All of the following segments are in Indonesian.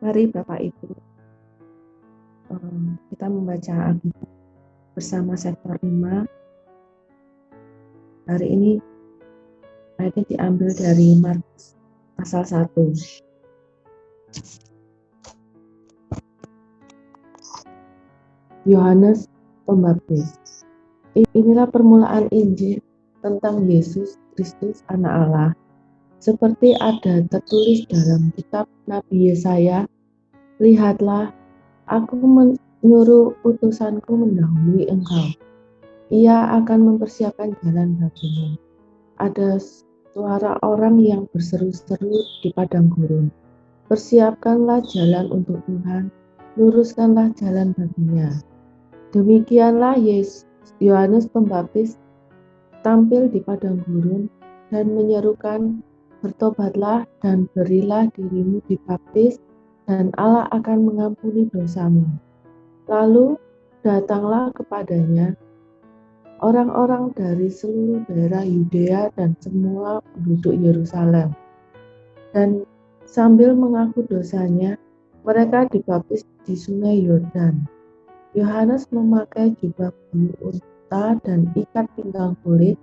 Mari Bapak Ibu, kita membaca Alkitab bersama sektor 5. Hari ini ayatnya diambil dari Markus pasal 1. Yohanes Pembaptis. Inilah permulaan Injil tentang Yesus Kristus Anak Allah. Seperti ada tertulis dalam kitab Nabi Yesaya, lihatlah, aku menyuruh utusanku mendahului engkau. Ia akan mempersiapkan jalan bagimu. Ada suara orang yang berseru-seru di padang gurun. Persiapkanlah jalan untuk Tuhan, luruskanlah jalan baginya. Demikianlah Yohanes Pembaptis tampil di padang gurun dan menyerukan, bertobatlah dan berilah dirimu dibaptis, dan Allah akan mengampuni dosamu. Lalu datanglah kepadanya orang-orang dari seluruh daerah Yudea dan semua penduduk Yerusalem. Dan sambil mengaku dosanya, mereka dibaptis di sungai Yordan. Yohanes memakai jubah bulu unta dan ikat pinggang kulit,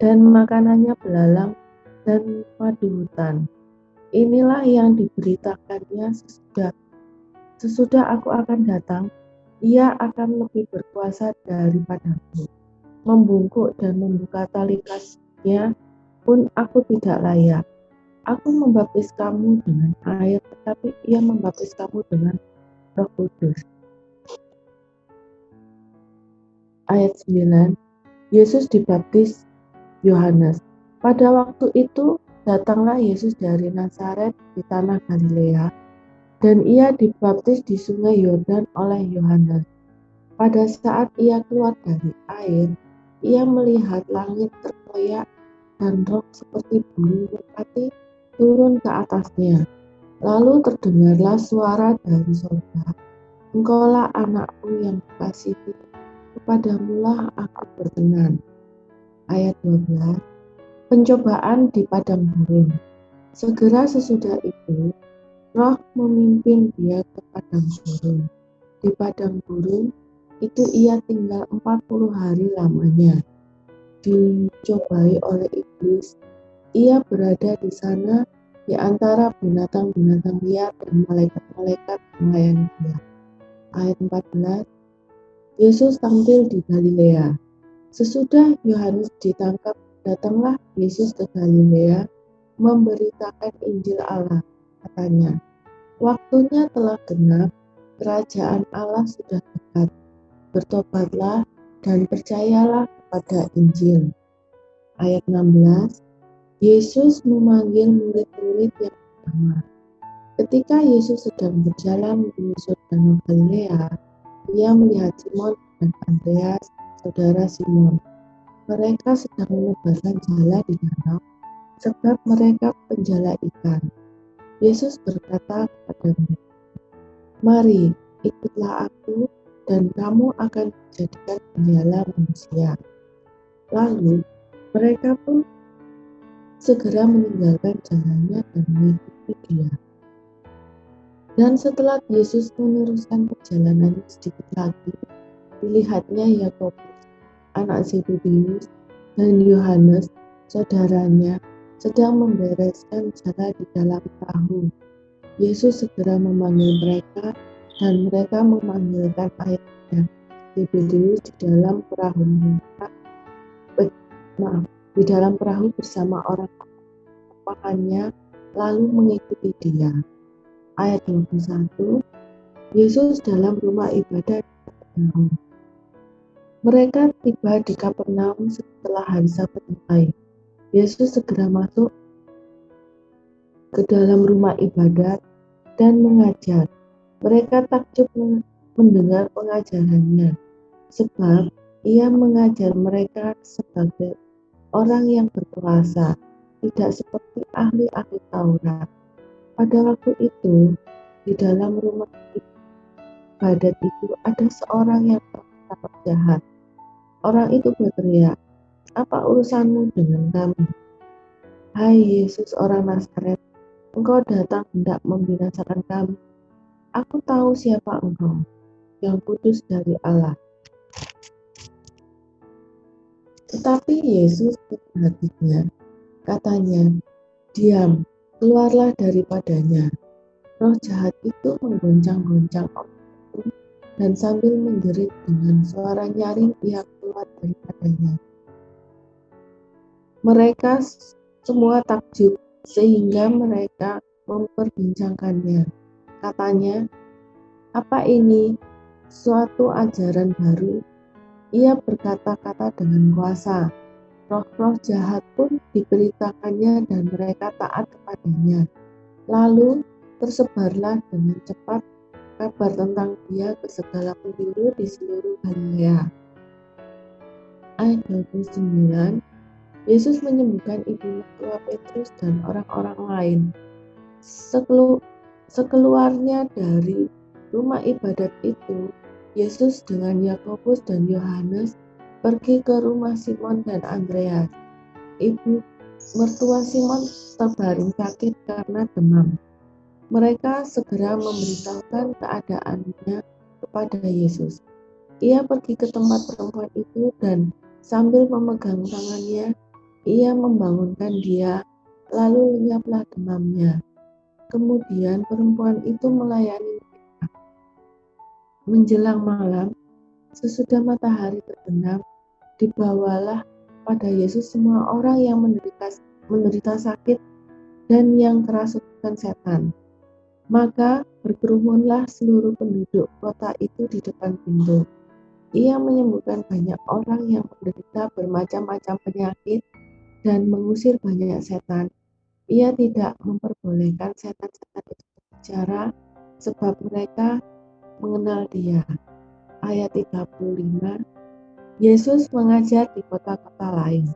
dan makanannya belalang dan madu hutan. Inilah yang diberitakannya sesudah aku akan datang, ia akan lebih berkuasa daripadaku. Membungkuk dan membuka tali kasnya pun aku tidak layak. Aku membaptis kamu dengan air, tetapi ia membaptis kamu dengan Roh Kudus. Ayat 9, Yesus dibaptis Yohanes. Pada waktu itu datanglah Yesus dari Nazaret di tanah Galilea, dan ia dibaptis di sungai Yordan oleh Yohanes. Pada saat ia keluar dari air, ia melihat langit terkoyak dan roh seperti burung merpati turun ke atasnya. Lalu terdengarlah suara dari surga, engkaulah anakku yang kukasihi, kepadamulah aku berkenan. Ayat 12, pencobaan di padang gurun. Segera sesudah itu, roh memimpin dia ke padang gurun. Di padang gurun itu ia tinggal 40 hari lamanya. Dicobai oleh iblis, ia berada di sana di antara binatang-binatang liar dan malaikat-malaikat melayani dia. Ayat 14, Yesus tampil di Galilea. Sesudah Yohanes ditangkap, datanglah Yesus ke Galilea memberitakan Injil Allah. Katanya, waktunya telah genap, kerajaan Allah sudah dekat. Bertobatlah dan percayalah kepada Injil. Ayat 16, Yesus memanggil murid-murid yang pertama. Ketika Yesus sedang berjalan menyusur danau Galilea, ia melihat Simon dan Andreas, saudara Simon. Mereka sedang menebarkan jala di danau, sebab mereka penjala ikan. Yesus berkata kepada mereka, mari, ikutlah aku, dan kamu akan dijadikan penjala manusia. Lalu, mereka pun segera meninggalkan jalannya dan mengikuti dia. Dan setelah Yesus meneruskan perjalanannya sedikit lagi, dilihatnya Yakobus, anak Zebedeus, dan Yohanes, saudaranya, sedang membereskan jala di dalam perahu. Yesus segera memanggil mereka, dan mereka memanggilkan ayahnya Zebedeus di dalam perahu bersama orang pakannya, lalu mengikuti dia. Ayat 21, Yesus dalam rumah ibadah di Kapernaum. Mereka tiba di Kapernaum setelah hari Sabat mulai. Yesus segera masuk ke dalam rumah ibadat dan mengajar. Mereka takjub mendengar pengajarannya, sebab ia mengajar mereka sebagai orang yang berkuasa, tidak seperti ahli-ahli Taurat. Pada waktu itu, di dalam rumah ibadat itu ada seorang yang sangat jahat. Orang itu berteriak, apa urusanmu dengan kami? Hai Yesus orang Nazaret, engkau datang hendak membinasakan kami, Aku tahu siapa engkau, yang kudus dari Allah. Tetapi Yesus memperhatinya, katanya, diam, keluarlah daripadanya. Roh jahat itu menggoncang-goncang orang itu, dan sambil menjerit dengan suara nyaring ia keluar daripadanya. Mereka semua takjub, sehingga mereka memperbincangkannya. Katanya, apa ini? Suatu ajaran baru. Ia berkata-kata dengan kuasa. Roh-roh jahat pun diberitakannya dan mereka taat kepadanya. Lalu tersebarlah dengan cepat kabar tentang dia ke segala penjuru di seluruh Galilea. Ayat 29, Yesus menyembuhkan ibu mertua Petrus dan orang-orang lain. Sekeluarnya dari rumah ibadat itu, Yesus dengan Yakobus dan Yohanes pergi ke rumah Simon dan Andreas. Ibu mertua Simon terbaring sakit karena demam. Mereka segera memberitahukan keadaannya kepada Yesus. Ia pergi ke tempat perempuan itu dan sambil memegang tangannya, ia membangunkan dia, lalu lenyaplah demamnya. Kemudian perempuan itu melayani mereka. Menjelang malam, sesudah matahari terbenam, dibawalah pada Yesus semua orang yang menderita sakit dan yang kerasukan setan. Maka berkerumunlah seluruh penduduk kota itu di depan pintu. Ia menyembuhkan banyak orang yang menderita bermacam-macam penyakit dan mengusir banyak setan. Ia tidak memperbolehkan setan-setan itu berbicara sebab mereka mengenal dia. Ayat 35, Yesus mengajar di kota-kota lain.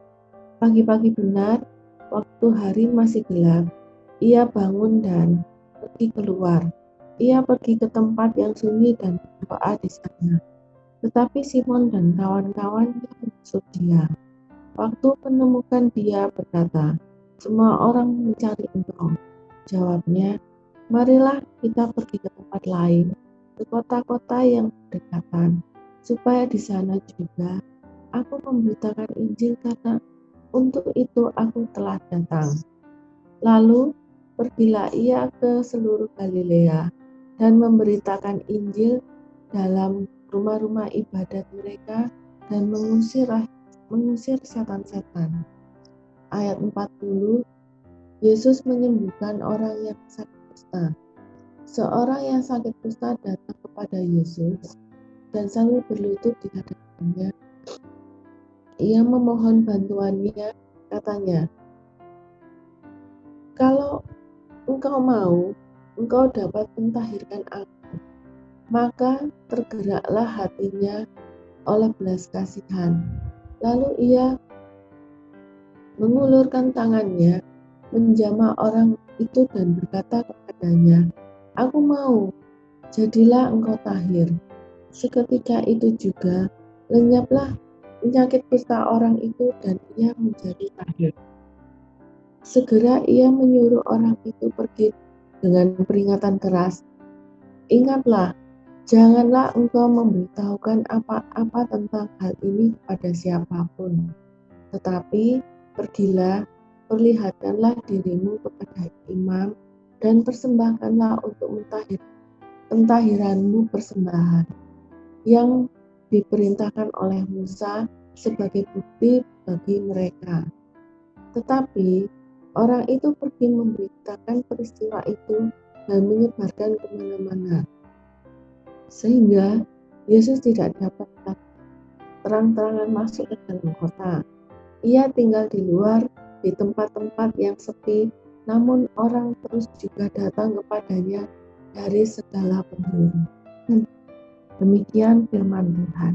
Pagi-pagi benar, waktu hari masih gelap, ia bangun dan pergi keluar. Ia pergi ke tempat yang sunyi dan berdoa di sana. Tetapi Simon dan kawan-kawannya menyusul dia. Waktu menemukan dia berkata, semua orang mencari engkau. Jawabnya, marilah kita pergi ke tempat lain, ke kota-kota yang berdekatan, supaya di sana juga aku memberitakan Injil karena untuk itu aku telah datang. Lalu pergilah ia ke seluruh Galilea dan memberitakan Injil dalam rumah-rumah ibadat mereka dan mengusir setan-setan. Ayat 40, Yesus menyembuhkan orang yang sakit kusta. Seorang yang sakit kusta datang kepada Yesus dan sambil berlutut di hadapannya, ia memohon bantuannya, katanya, kalau engkau mau, engkau dapat mentahirkan aku. Maka tergeraklah hatinya oleh belas kasihan. Lalu ia mengulurkan tangannya, menjamah orang itu dan berkata kepadanya, aku mau, jadilah engkau tahir. Seketika itu juga lenyaplah penyakit kusta orang itu dan ia menjadi tahir. Segera ia menyuruh orang itu pergi dengan peringatan keras, ingatlah, janganlah engkau memberitahukan apa-apa tentang hal ini kepada siapapun, tetapi pergilah, perlihatkanlah dirimu kepada imam, dan persembahkanlah untuk pentahiranmu persembahan, yang diperintahkan oleh Musa sebagai bukti bagi mereka. Tetapi orang itu pergi memberitakan peristiwa itu dan menyebarkan kemana-mana. Sehingga Yesus tidak dapat terang-terangan masuk ke dalam kota. Ia tinggal di luar, di tempat-tempat yang sepi, namun orang terus juga datang kepadanya dari segala penjuru. Demikian firman Tuhan.